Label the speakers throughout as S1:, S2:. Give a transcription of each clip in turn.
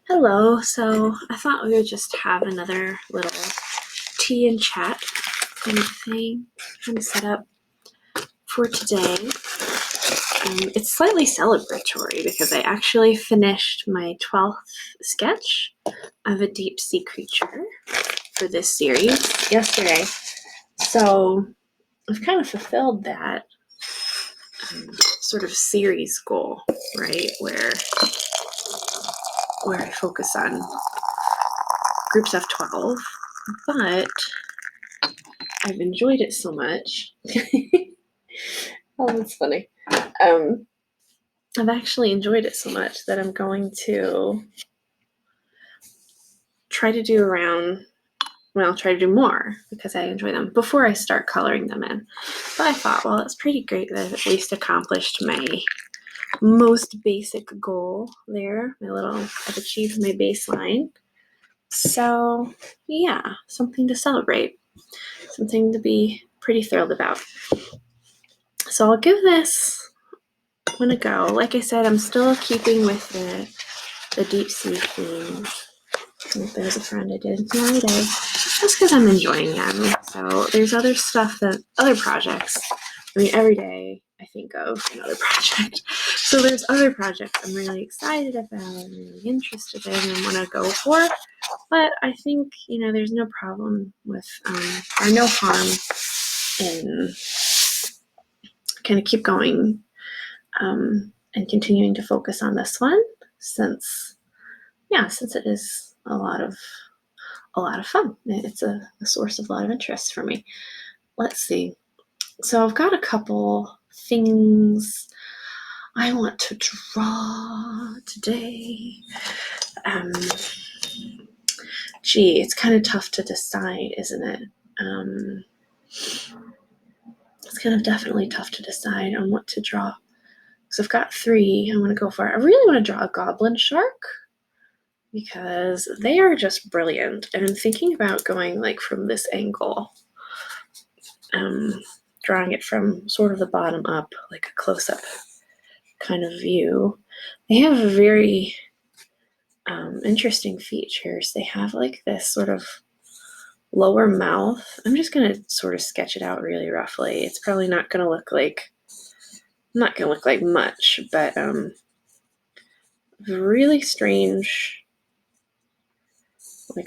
S1: Hello, so I thought we would just have another little tea and chat kind of thing, kind of set up for today. It's slightly celebratory because I actually finished my 12th sketch of a deep sea creature for this series yesterday. So I've kind of fulfilled that sort of series goal, right? Where I focus on groups of 12, but I've enjoyed it so much. Oh, that's funny. I've actually enjoyed it so much that I'm going to try to do more because I enjoy them before I start coloring them in. But I thought, well, it's pretty great that I've at least accomplished my most basic goal there. I've achieved my baseline. So, yeah, something to celebrate, something to be pretty thrilled about. So I'll give this one a go. Like I said, I'm still keeping with the deep sea theme. There's a friend I did the other day. Just because I'm enjoying them. So there's other projects. I mean, every day I think of another project. So there's other projects I'm really excited about, I'm really interested in, and want to go for. But I think, there's no problem with, or no harm in kind of keep going and continuing to focus on this one since it is a lot of fun. It's a source of a lot of interest for me. Let's see. So I've got a couple things I want to draw today. It's kind of tough to decide, isn't it? It's kind of definitely tough to decide on what to draw. So I've got 3 I want to go for. I really want to draw a goblin shark because they are just brilliant. And I'm thinking about going from this angle, drawing it from sort of the bottom up, like a close-up kind of view. They have very interesting features. They have this sort of lower mouth. I'm just going to sort of sketch it out really roughly. It's probably not going to look like much, but really strange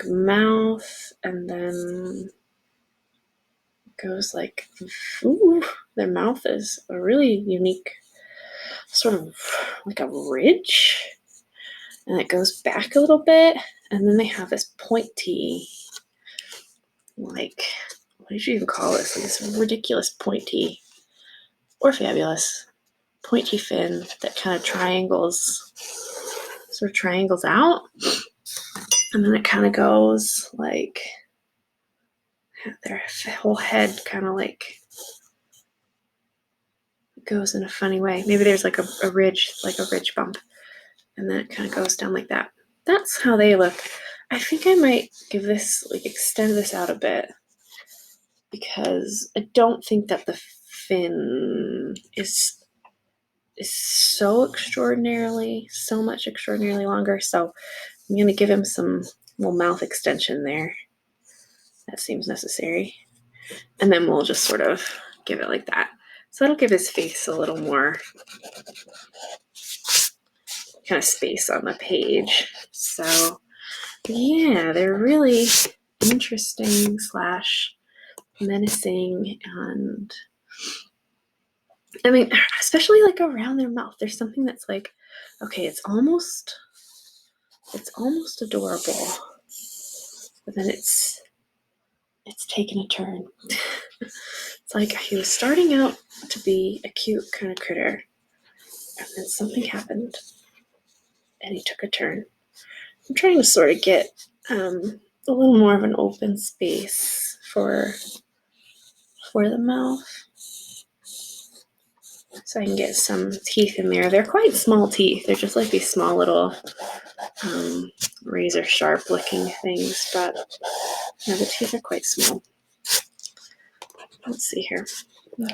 S1: mouth, and then goes their mouth is a really unique sort of like a ridge, and it goes back a little bit, and then they have this pointy, what did you even call this? This ridiculous pointy or fabulous pointy fin that kind of triangles out, and then it kind of goes their whole head kind of goes in a funny way. Maybe there's a ridge, a ridge bump, and then it kind of goes down like that. That's how they look. I think I might give this, extend this out a bit, because I don't think that the fin is so much extraordinarily longer. So I'm going to give him some little mouth extension there. That seems necessary. And then we'll just sort of give it like that. So that'll give his face a little more kind of space on the page. So yeah, they're really interesting / menacing, and I mean, especially around their mouth, there's something that's okay, it's almost adorable, but then it's taken a turn. It's he was starting out to be a cute kind of critter, and then something happened, and he took a turn. I'm trying to sort of get a little more of an open space for the mouth, so I can get some teeth in there. They're quite small teeth. They're just these small little razor sharp looking things, but the teeth are quite small. Let's see here.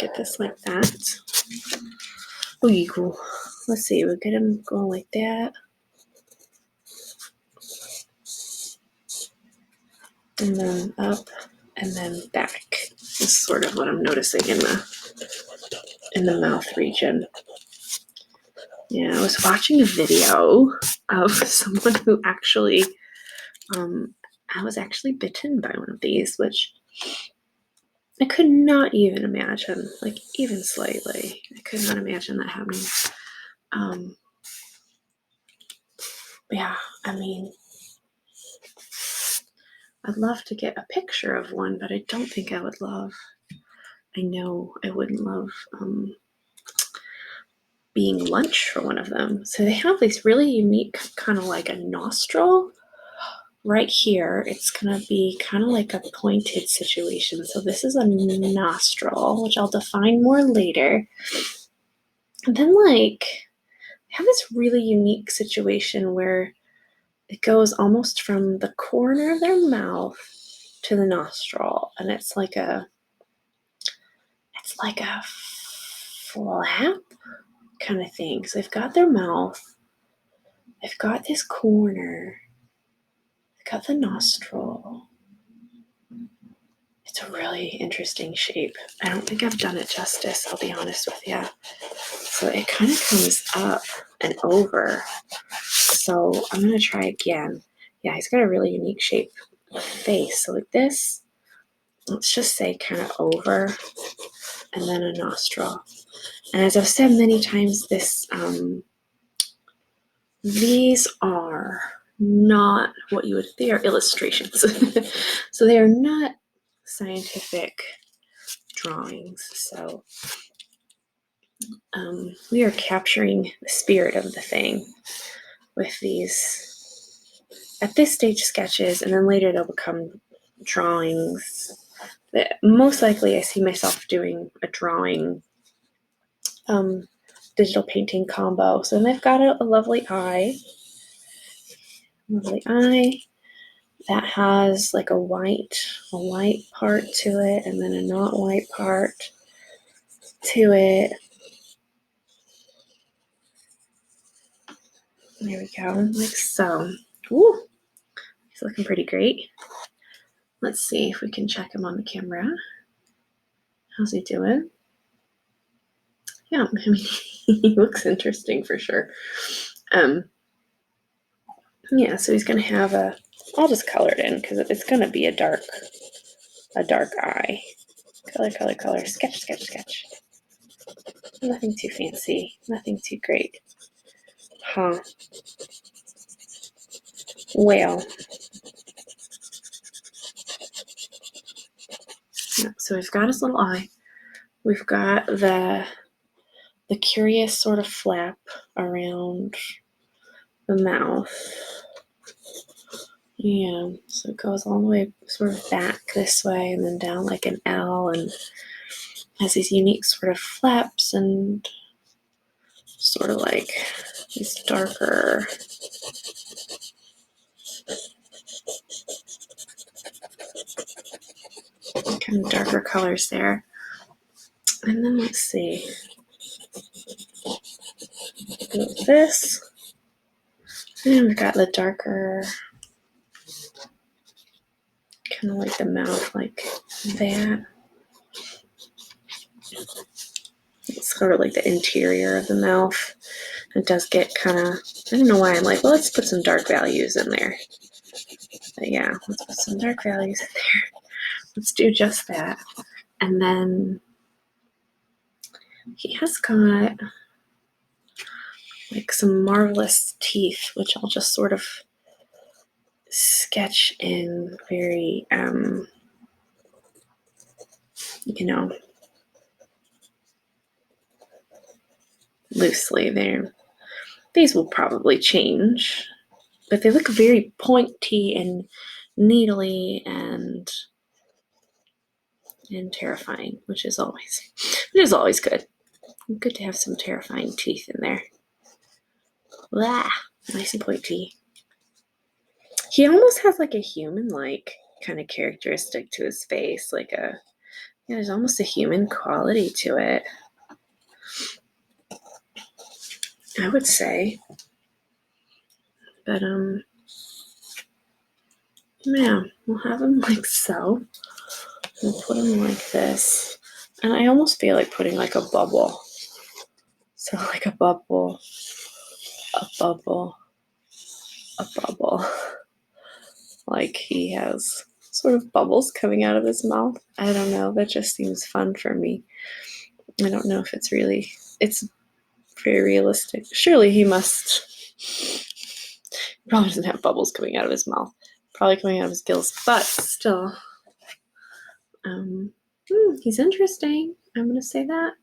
S1: Get this like that. Oh, cool. Let's see. We'll get him going like that. and then up, and then back. Is sort of what I'm noticing in the mouth region. Yeah, I was watching a video of someone who actually, I was actually bitten by one of these, which I could not even imagine, like even slightly. I could not imagine that happening. Yeah, I mean, I'd love to get a picture of one, but I don't think I would love. I know I wouldn't love being lunch for one of them. So they have these really unique, kind of like a nostril right here. It's going to be kind of like a pointed situation. So this is a nostril, which I'll define more later. And then like they have this really unique situation where it goes almost from the corner of their mouth to the nostril, and it's like a flap kind of thing. So they've got their mouth, they've got this corner, they've got the nostril. It's a really interesting shape. I don't think I've done it justice, I'll be honest with you. So it kind of comes up and over. So I'm going to try again. Yeah, he's got a really unique shape face. So like this, let's just say kind of over, and then a nostril. And as I've said many times, these are not what you would, they are illustrations. So they are not scientific drawings. So we are capturing the spirit of the thing with these, at this stage, sketches, and then later they'll become drawings. That most likely I see myself doing a drawing digital painting combo. So then they've got a lovely eye. That has like a white part to it, and then a not white part to it. There we go, like so. Ooh, he's looking pretty great. Let's see if we can check him on the camera. How's he doing? Yeah, I mean, he looks interesting for sure. Yeah, so he's gonna have I'll just color it in because it's gonna be a dark eye. Color, sketch. Nothing too fancy, nothing too great. Huh. Well. Yeah, so we've got his little eye. We've got the curious sort of flap around the mouth. Yeah, so it goes all the way sort of back this way and then down like an L, and has these unique sort of flaps and sort of like these darker kind of darker colors there. And then let's see. This. And we've got the darker, kind of like the mouth like that. It's sort of like the interior of the mouth. It does get kind of, I don't know why I'm like, well, let's put some dark values in there. But yeah, let's put some dark values in there. Let's do just that. And then he has got like some marvelous teeth, which I'll just sort of sketch in very, loosely there. These will probably change, but they look very pointy and needly and terrifying, which is always good. Good to have some terrifying teeth in there. Blah, nice and pointy. He almost has like a human-like kind of characteristic to his face, like there's almost a human quality to it, I would say. But Yeah, we'll have him like so. We'll put him like this. And I almost feel like putting like a bubble. So like a bubble, a bubble, a bubble. Like he has sort of bubbles coming out of his mouth. I don't know. That just seems fun for me. I don't know if it's very realistic. Surely he probably doesn't have bubbles coming out of his mouth. Probably coming out of his gills, but still. He's interesting. I'm gonna say that.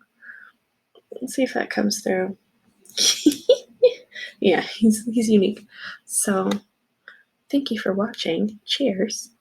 S1: Let's see if that comes through. Yeah, he's unique. So thank you for watching. Cheers.